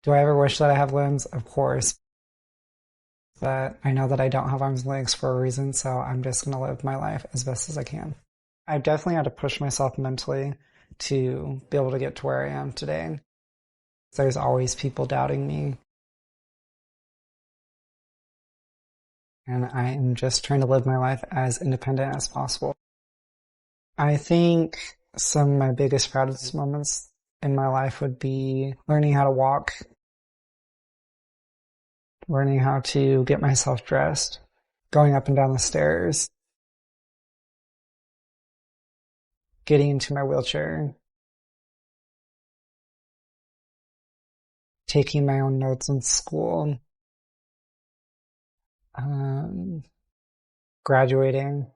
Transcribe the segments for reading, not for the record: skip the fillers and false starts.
Do I ever wish that I have limbs? Of course. But I know that I don't have arms and legs for a reason, so I'm just going to live my life as best as I can. I've definitely had to push myself mentally to be able to get to where I am today. There's always people doubting me. And I am just trying to live my life as independent as possible. I think some of my biggest proudest moments in my life would be learning how to walk, learning how to get myself dressed, going up and down the stairs, getting into my wheelchair, taking my own notes in school, graduating.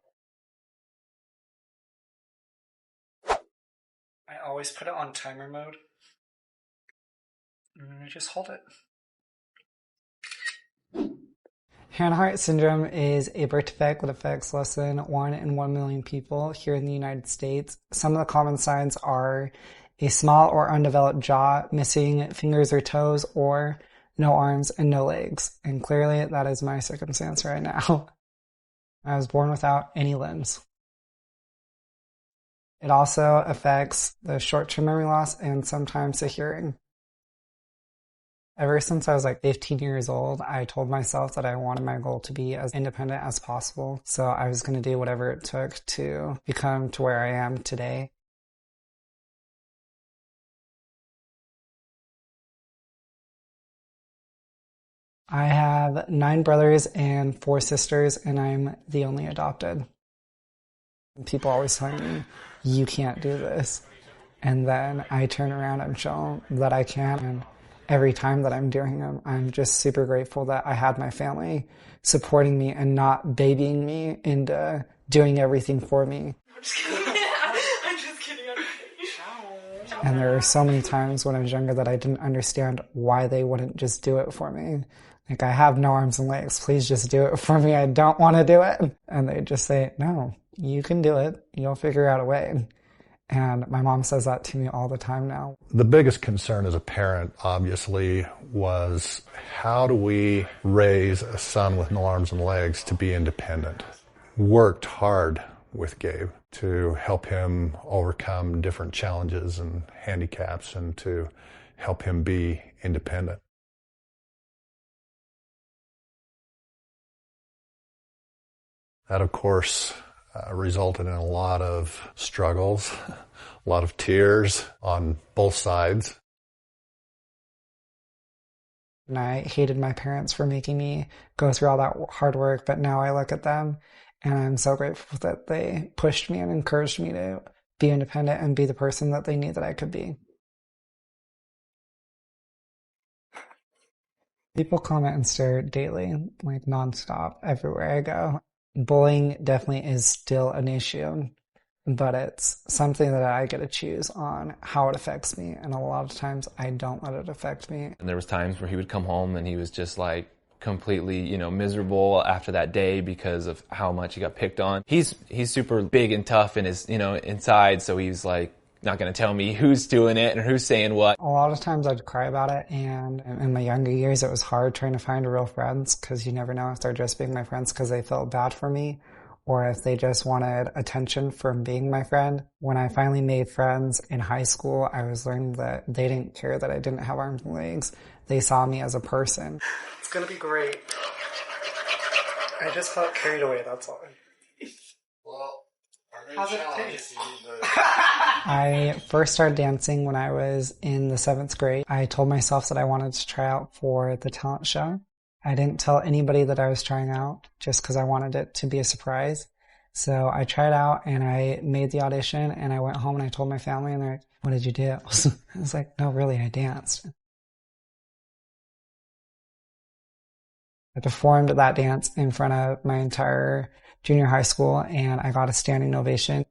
I always put it on timer mode, and I just hold it. Hanhart syndrome is a birth defect that affects less than 1 in 1 million people here in the United States. Some of the common signs are a small or undeveloped jaw, missing fingers or toes, or no arms and no legs. And clearly that is my circumstance right now. I was born without any limbs. It also affects the short-term memory loss and sometimes the hearing. Ever since I was like 15 years old, I told myself that I wanted my goal to be as independent as possible. So I was going to do whatever it took to become to where I am today. I have 9 brothers and 4 sisters, and I'm the only adopted. People always tell me, you can't do this. And then I turn around and show them that I can. And every time that I'm doing them, I'm just super grateful that I had my family supporting me and not babying me into doing everything for me. I'm just kidding. I'm just kidding. And there were so many times when I was younger that I didn't understand why they wouldn't just do it for me. Like, I have no arms and legs. Please just do it for me. I don't want to do it. And they'd just say, no, you can do it. You'll figure out a way. And my mom says that to me all the time now. The biggest concern as a parent, obviously, was how do we raise a son with no arms and legs to be independent? Worked hard with Gabe to help him overcome different challenges and handicaps and to help him be independent. That, of course, resulted in a lot of struggles, a lot of tears on both sides. And I hated my parents for making me go through all that hard work, but now I look at them and I'm so grateful that they pushed me and encouraged me to be independent and be the person that they knew that I could be. People comment and stare daily, like nonstop, everywhere I go. Bullying definitely is still an issue, but it's something that I get to choose on how it affects me, and a lot of times I don't let it affect me. And there was times where he would come home and he was just like completely, miserable after that day because of how much he got picked on. He's super big and tough in his, inside, so he's like not going to tell me who's doing it and who's saying what. A lot of times I'd cry about it, and in my younger years it was hard trying to find real friends because you never know if they're just being my friends because they felt bad for me or if they just wanted attention from being my friend. When I finally made friends in high school, I was learning that they didn't care that I didn't have arms and legs. They saw me as a person. It's gonna be great. I just felt carried away, that's all. Well, how's it taste? I first started dancing when I was in the 7th grade. I told myself that I wanted to try out for the talent show. I didn't tell anybody that I was trying out just because I wanted it to be a surprise. So I tried out and I made the audition and I went home and I told my family and they're like, what did you do? I was like, no, really, I danced. I performed that dance in front of my entire junior high school and I got a standing ovation.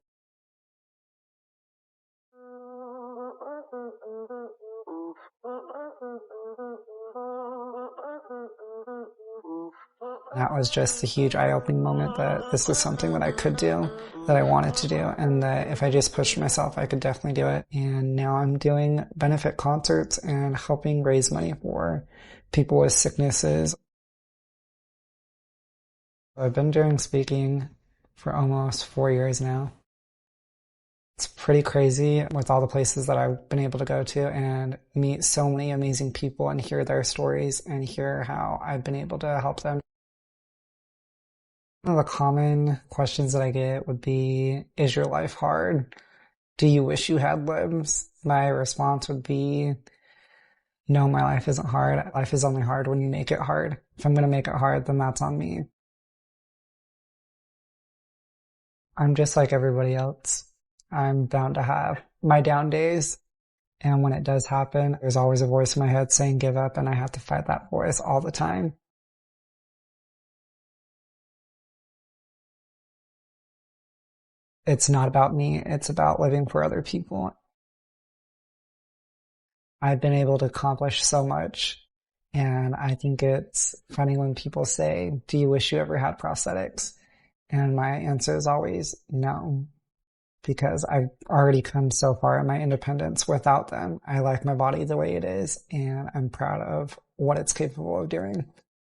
That was just a huge eye-opening moment that this was something that I could do, that I wanted to do, and that if I just pushed myself, I could definitely do it. And now now I'm doing benefit concerts and helping raise money for people with sicknesses. I've been doing speaking for almost 4 years now. It's pretty crazy with all the places that I've been able to go to and meet so many amazing people and hear their stories and hear how I've been able to help them. One of the common questions that I get would be, is your life hard? Do you wish you had limbs? My response would be, no, my life isn't hard. Life is only hard when you make it hard. If I'm going to make it hard, then that's on me. I'm just like everybody else. I'm bound to have my down days. And when it does happen, there's always a voice in my head saying give up, and I have to fight that voice all the time. It's not about me. It's about living for other people. I've been able to accomplish so much. And I think it's funny when people say, do you wish you ever had prosthetics? And my answer is always no, because I've already come so far in my independence without them. I like my body the way it is, and I'm proud of what it's capable of doing.